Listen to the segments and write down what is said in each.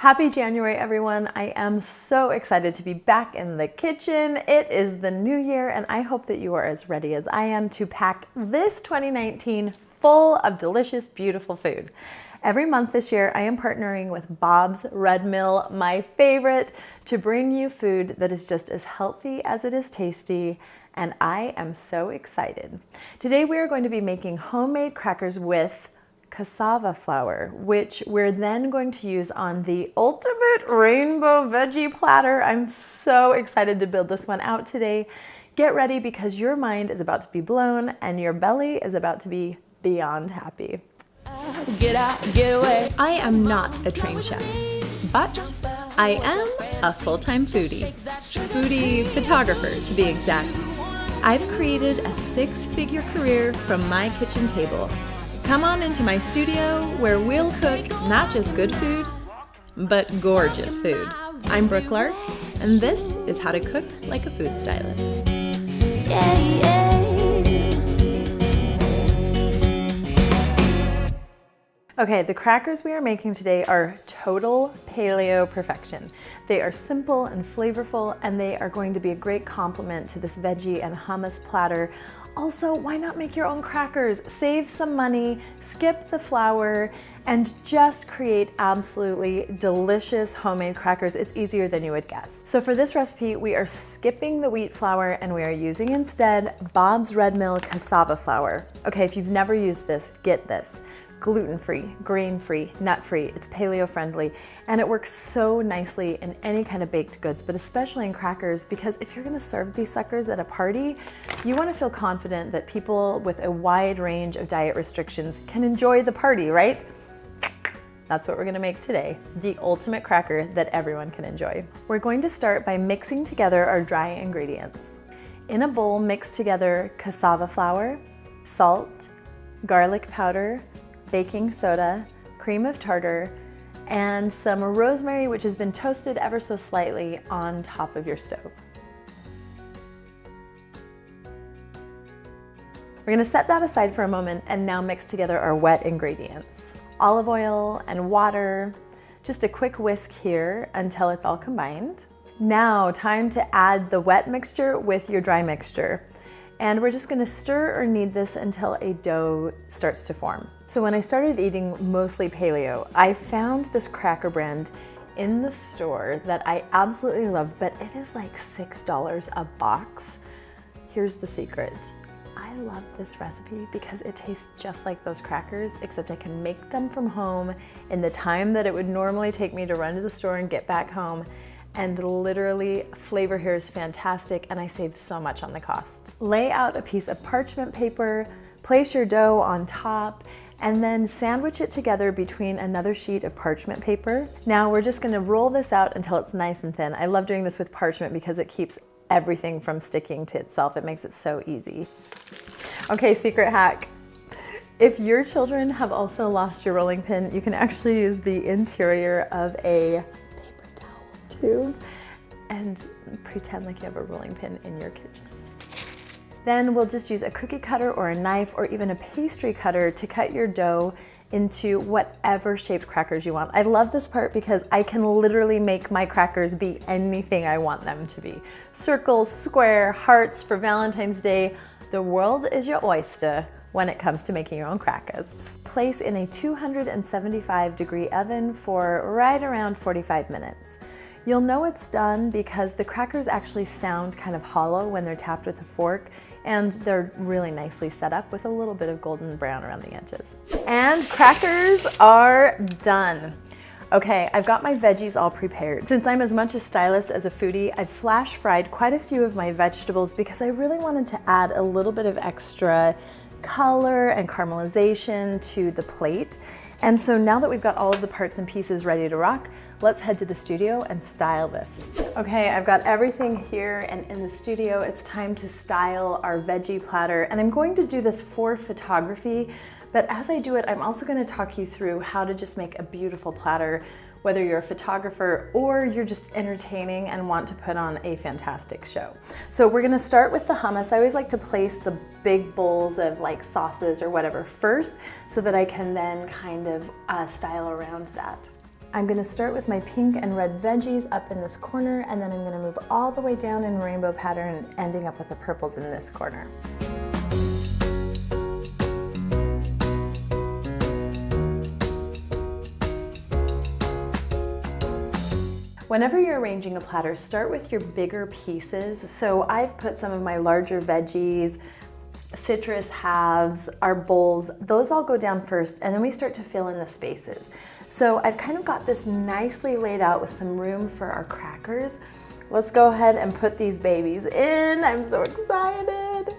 Happy January, everyone. I am so excited to be back in the kitchen. It is the new year, and I hope that you are as ready as I am to pack this 2019 full of delicious, beautiful food. Every month this year, I am partnering with Bob's Red Mill, my favorite, to bring you food that is just as healthy as it is tasty, and I am so excited. Today, we are going to be making homemade crackers with cassava flour, which we're then going to use on the ultimate rainbow veggie platter. I'm so excited to build this one out today. Get ready because your mind is about to be blown and your belly is about to be beyond happy. Get out, get away. I am not a trained chef, but I am a full-time foodie photographer to be exact. I've created a six-figure career from my kitchen table. Come on into my studio where we'll cook not just good food, but gorgeous food. I'm Brooke Lark, and this is how to cook like a food stylist. Yeah, yeah. Okay, the crackers we are making today are total paleo perfection. They are simple and flavorful, and they are going to be a great complement to this veggie and hummus platter. Also, why not make your own crackers? Save some money, skip the flour, and just create absolutely delicious homemade crackers. It's easier than you would guess. So for this recipe, we are skipping the wheat flour and we are using instead Bob's Red Mill cassava flour. Okay, if you've never used this, get this. Gluten-free, grain-free, nut-free, it's paleo-friendly, and it works so nicely in any kind of baked goods, but especially in crackers, because if you're gonna serve these suckers at a party, you wanna feel confident that people with a wide range of diet restrictions can enjoy the party, right? That's what we're gonna make today, the ultimate cracker that everyone can enjoy. We're going to start by mixing together our dry ingredients. In a bowl, mix together cassava flour, salt, garlic powder, baking soda, cream of tartar, and some rosemary, which has been toasted ever so slightly on top of your stove. We're gonna set that aside for a moment and now mix together our wet ingredients. Olive oil and water, just a quick whisk here until it's all combined. Now, time to add the wet mixture with your dry mixture. And we're just gonna stir or knead this until a dough starts to form. So when I started eating mostly paleo, I found this cracker brand in the store that I absolutely love, but it is like $6 a box. Here's the secret. I love this recipe because it tastes just like those crackers, except I can make them from home in the time that it would normally take me to run to the store and get back home. And literally, flavor here is fantastic, and I save so much on the cost. Lay out a piece of parchment paper, place your dough on top, and then sandwich it together between another sheet of parchment paper. Now we're just gonna roll this out until it's nice and thin. I love doing this with parchment because it keeps everything from sticking to itself. It makes it so easy. Okay, secret hack. If your children have also lost your rolling pin, you can actually use the interior of a tube and pretend like you have a rolling pin in your kitchen. Then we'll just use a cookie cutter or a knife or even a pastry cutter to cut your dough into whatever shaped crackers you want. I love this part because I can literally make my crackers be anything I want them to be. Circles, square, hearts for Valentine's Day. The world is your oyster when it comes to making your own crackers. Place in a 275-degree oven for right around 45 minutes. You'll know it's done because the crackers actually sound kind of hollow when they're tapped with a fork, and they're really nicely set up with a little bit of golden brown around the edges. And crackers are done. Okay, I've got my veggies all prepared. Since I'm as much a stylist as a foodie, I've flash fried quite a few of my vegetables because I really wanted to add a little bit of extra color and caramelization to the plate. And so now that we've got all of the parts and pieces ready to rock, let's head to the studio and style this. Okay, I've got everything here and in the studio. It's time to style our veggie platter. And I'm going to do this for photography, but as I do it, I'm also gonna talk you through how to just make a beautiful platter, whether you're a photographer or you're just entertaining and want to put on a fantastic show. So we're gonna start with the hummus. I always like to place the big bowls of like sauces or whatever first so that I can then kind of style around that. I'm gonna start with my pink and red veggies up in this corner, and then I'm gonna move all the way down in rainbow pattern, ending up with the purples in this corner. Whenever you're arranging a platter, start with your bigger pieces. So I've put some of my larger veggies, citrus halves, our bowls, those all go down first, and then we start to fill in the spaces. So I've kind of got this nicely laid out with some room for our crackers. Let's go ahead and put these babies in. I'm so excited.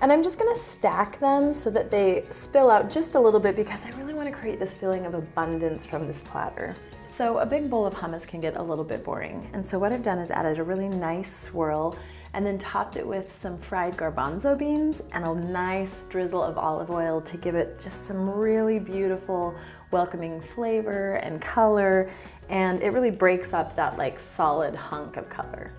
And I'm just gonna stack them so that they spill out just a little bit, because I really want to create this feeling of abundance from this platter. So a big bowl of hummus can get a little bit boring. And so what I've done is added a really nice swirl and then topped it with some fried garbanzo beans and a nice drizzle of olive oil to give it just some really beautiful, welcoming flavor and color. And it really breaks up that like solid hunk of color.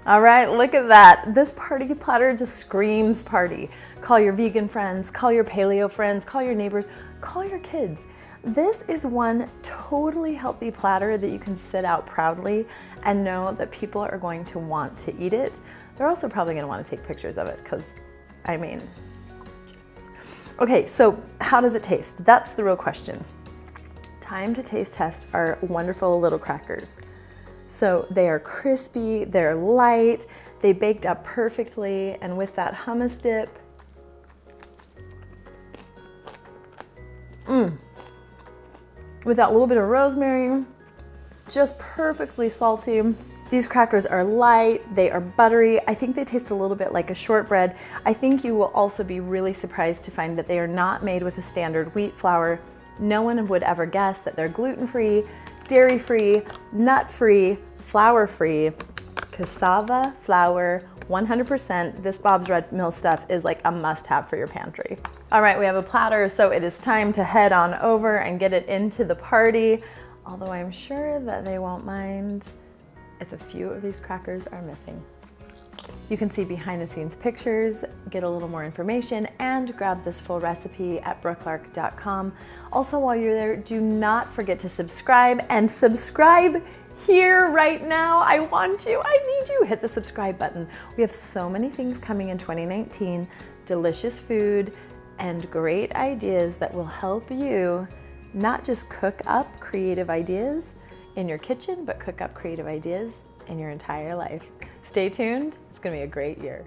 All right, look at that. This party platter just screams party. Call your vegan friends, call your paleo friends, call your neighbors, call your kids. This is one totally healthy platter that you can sit out proudly and know that people are going to want to eat it. They're also probably gonna want to take pictures of it because, I mean, okay, so how does it taste? That's the real question. Time to taste test our wonderful little crackers. So they are crispy, they're light, they baked up perfectly, and with that hummus dip, with that little bit of rosemary, just perfectly salty. These crackers are light, they are buttery. I think they taste a little bit like a shortbread. I think you will also be really surprised to find that they are not made with a standard wheat flour. No one would ever guess that they're gluten-free, dairy-free, nut-free, flour-free, cassava flour, 100%. This Bob's Red Mill stuff is like a must-have for your pantry. All right, we have a platter, so it is time to head on over and get it into the party, although I'm sure that they won't mind if a few of these crackers are missing. You can see behind the scenes pictures, get a little more information, and grab this full recipe at brooklark.com. Also, while you're there, do not forget to subscribe, and subscribe here right now. I want you, I need you. Hit the subscribe button. We have so many things coming in 2019, delicious food and great ideas that will help you not just cook up creative ideas in your kitchen, but cook up creative ideas in your entire life. Stay tuned, it's gonna be a great year.